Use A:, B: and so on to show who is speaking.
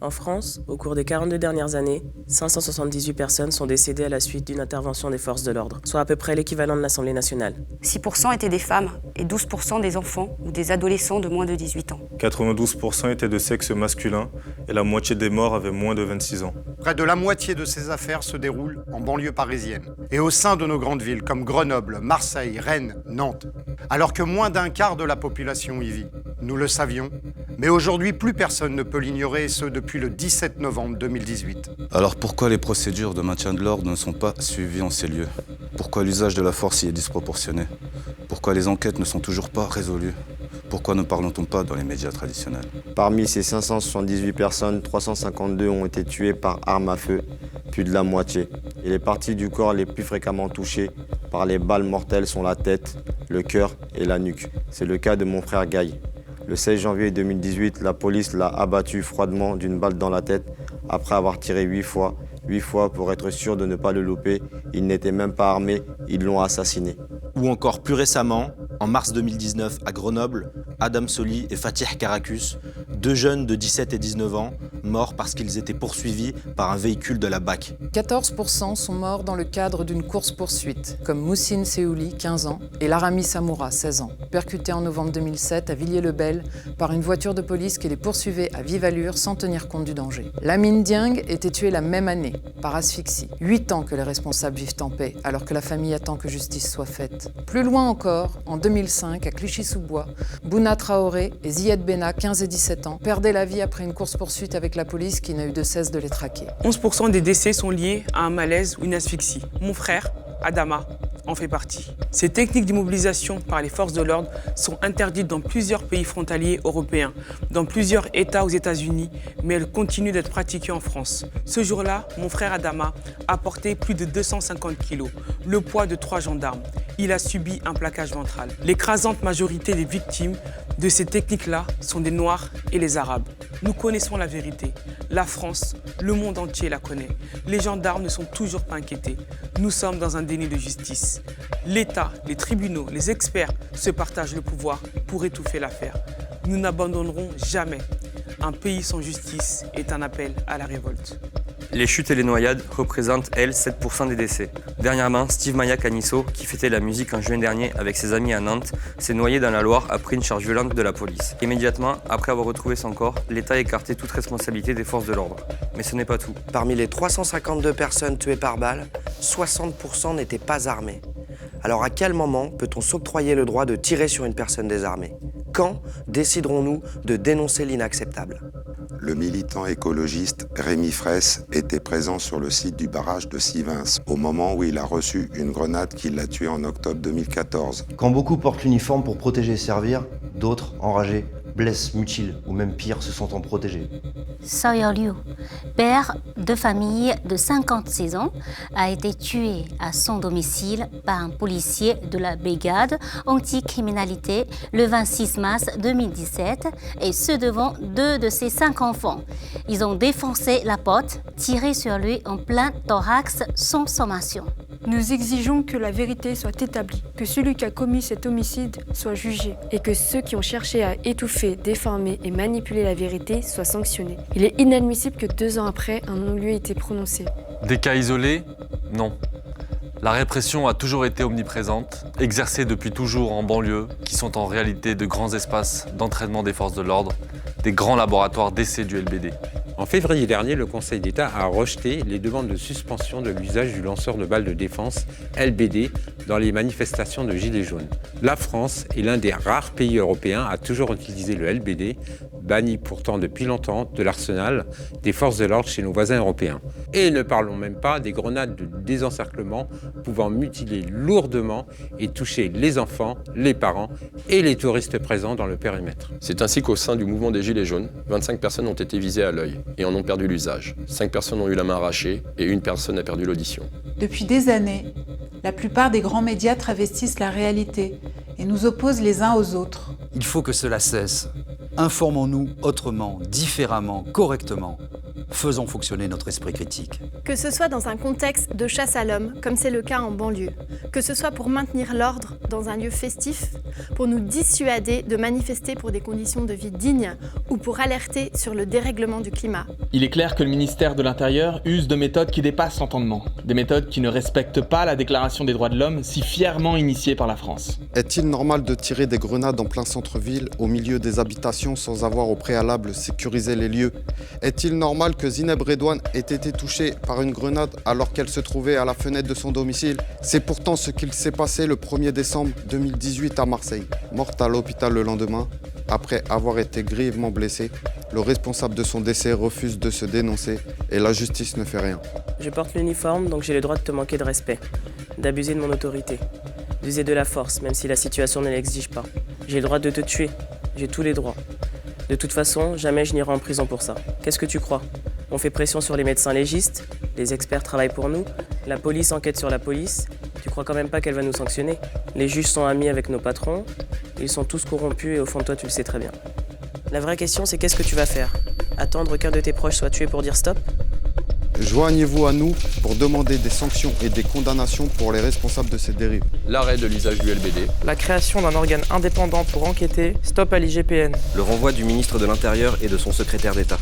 A: En France, au cours des 42 dernières années, 578 personnes sont décédées à la suite d'une intervention des forces de l'ordre, soit à peu près l'équivalent de l'Assemblée nationale.
B: 6% étaient des femmes et 12% des enfants ou des adolescents de moins de 18 ans.
C: 92% étaient de sexe masculin et la moitié des morts avaient moins de 26 ans.
D: Près de la moitié de ces affaires se déroulent en banlieue parisienne et au sein de nos grandes villes comme Grenoble, Marseille, Rennes, Nantes. Alors que moins d'un quart de la population y vit. Nous le savions, mais aujourd'hui plus personne ne peut l'ignorer, et ce depuis le 17 novembre 2018.
E: Alors pourquoi les procédures de maintien de l'ordre ne sont pas suivies en ces lieux? Pourquoi l'usage de la force y est disproportionné? Pourquoi les enquêtes ne sont toujours pas résolues? Pourquoi ne parlons-on pas dans les médias traditionnels?
F: Parmi ces 578 personnes, 352 ont été tuées par arme à feu, plus de la moitié. Et les parties du corps les plus fréquemment touchées par les balles mortelles sont la tête, le cœur et la nuque. C'est le cas de mon frère Gaï. Le 16 janvier 2018, la police l'a abattu froidement d'une balle dans la tête après avoir tiré 8 fois. 8 fois pour être sûr de ne pas le louper. Il n'était même pas armé, ils l'ont assassiné.
G: Ou encore plus récemment, en mars 2019 à Grenoble, Adam Soli et Fatih Karakus, deux jeunes de 17 et 19 ans, morts parce qu'ils étaient poursuivis par un véhicule de la BAC.
H: 14% sont morts dans le cadre d'une course-poursuite, comme Moussine Seouli, 15 ans, et Larami Samoura, 16 ans, percutés en novembre 2007 à Villiers-le-Bel par une voiture de police qui les poursuivait à vive allure sans tenir compte du danger. Lamine Dieng était tué la même année, par asphyxie. 8 ans que les responsables vivent en paix, alors que la famille attend que justice soit faite. Plus loin encore, en 2005, à Clichy-sous-Bois, Bouna Traoré et Ziad Benna, 15 et 17 ans, perdaient la vie après une course-poursuite avec la police qui n'a eu de cesse de les traquer.
I: 11% des décès sont liés à un malaise ou une asphyxie. Mon frère, Adama, en fait partie. Ces techniques d'immobilisation par les forces de l'ordre sont interdites dans plusieurs pays frontaliers européens, dans plusieurs États aux États-Unis, mais elles continuent d'être pratiquées en France. Ce jour-là, mon frère Adama a porté plus de 250 kilos, le poids de 3 gendarmes. Il a subi un plaquage ventral. L'écrasante majorité des victimes de ces techniques-là sont des Noirs et les Arabes. Nous connaissons la vérité. La France, le monde entier la connaît. Les gendarmes ne sont toujours pas inquiétés. Nous sommes dans un déni de justice. L'État, les tribunaux, les experts se partagent le pouvoir pour étouffer l'affaire. Nous n'abandonnerons jamais. Un pays sans justice est un appel à la révolte.
J: Les chutes et les noyades représentent, elles, 7% des décès. Dernièrement, Steve Maia Canisso, qui fêtait la musique en juin dernier avec ses amis à Nantes, s'est noyé dans la Loire après une charge violente de la police. Immédiatement, après avoir retrouvé son corps, l'État a écarté toute responsabilité des forces de l'ordre. Mais ce n'est pas tout.
K: Parmi les 352 personnes tuées par balle, 60% n'étaient pas armées. Alors à quel moment peut-on s'octroyer le droit de tirer sur une personne désarmée? Quand déciderons-nous de dénoncer l'inacceptable?
L: Le militant écologiste Rémi Fraisse était présent sur le site du barrage de Sivins au moment où il a reçu une grenade qui l'a tué en octobre 2014.
M: Quand beaucoup portent l'uniforme pour protéger et servir, d'autres, enragés, blessent, mutilent ou même pire, se sentent protégés.
N: Sawyer Liu, père de famille de 56 ans, a été tué à son domicile par un policier de la brigade anticriminalité le 26 mars 2017 et ce devant 2 de ses 5 enfants. Ils ont défoncé la porte, tiré sur lui en plein thorax sans sommation.
O: Nous exigeons que la vérité soit établie, que celui qui a commis cet homicide soit jugé et que ceux qui ont cherché à étouffer, déformer et manipuler la vérité soient sanctionnés. Il est inadmissible que 2 ans après, un non-lieu ait été prononcé.
P: Des cas isolés? Non. La répression a toujours été omniprésente, exercée depuis toujours en banlieue, qui sont en réalité de grands espaces d'entraînement des forces de l'ordre, des grands laboratoires d'essai du LBD.
Q: En février dernier, le Conseil d'État a rejeté les demandes de suspension de l'usage du lanceur de balles de défense LBD dans les manifestations de Gilets jaunes. La France est l'un des rares pays européens à toujours utiliser le LBD, banni pourtant depuis longtemps de l'arsenal des forces de l'ordre chez nos voisins européens. Et ne parlons même pas des grenades de désencerclement pouvant mutiler lourdement et toucher les enfants, les parents et les touristes présents dans le périmètre.
R: C'est ainsi qu'au sein du mouvement des Gilets jaunes, 25 personnes ont été visées à l'œil et en ont perdu l'usage. 5 personnes ont eu la main arrachée et 1 personne a perdu l'audition.
S: Depuis des années, la plupart des grands médias travestissent la réalité et nous opposent les uns aux autres.
T: Il faut que cela cesse. Informons-nous autrement, différemment, correctement. Faisons fonctionner notre esprit critique.
U: Que ce soit dans un contexte de chasse à l'homme, comme c'est le cas en banlieue, que ce soit pour maintenir l'ordre dans un lieu festif, pour nous dissuader de manifester pour des conditions de vie dignes ou pour alerter sur le dérèglement du climat.
V: Il est clair que le ministère de l'Intérieur use de méthodes qui dépassent l'entendement, des méthodes qui ne respectent pas la Déclaration des droits de l'homme si fièrement initiée par la France.
W: Est-il normal de tirer des grenades en plein centre-ville, au milieu des habitations, sans avoir au préalable sécurisé les lieux? Est-il normal que Zineb Redouane ait été touchée par une grenade alors qu'elle se trouvait à la fenêtre de son domicile? C'est pourtant ce qu'il s'est passé le 1er décembre 2018 à Marseille. Morte à l'hôpital le lendemain, après avoir été grièvement blessée, le responsable de son décès refuse de se dénoncer et la justice ne fait rien.
A: Je porte l'uniforme, donc j'ai le droit de te manquer de respect, d'abuser de mon autorité, d'user de la force, même si la situation ne l'exige pas. J'ai le droit de te tuer, j'ai tous les droits. De toute façon, jamais je n'irai en prison pour ça. Qu'est-ce que tu crois? On fait pression sur les médecins légistes, les experts travaillent pour nous, la police enquête sur la police. Tu crois quand même pas qu'elle va nous sanctionner? Les juges sont amis avec nos patrons, ils sont tous corrompus et au fond de toi tu le sais très bien. La vraie question c'est qu'est-ce que tu vas faire? Attendre qu'un de tes proches soit tué pour dire stop?
W: Joignez-vous à nous pour demander des sanctions et des condamnations pour les responsables de ces dérives.
R: L'arrêt de l'usage du LBD.
X: La création d'un organe indépendant pour enquêter. Stop à l'IGPN.
J: Le renvoi du ministre de l'Intérieur et de son secrétaire d'État.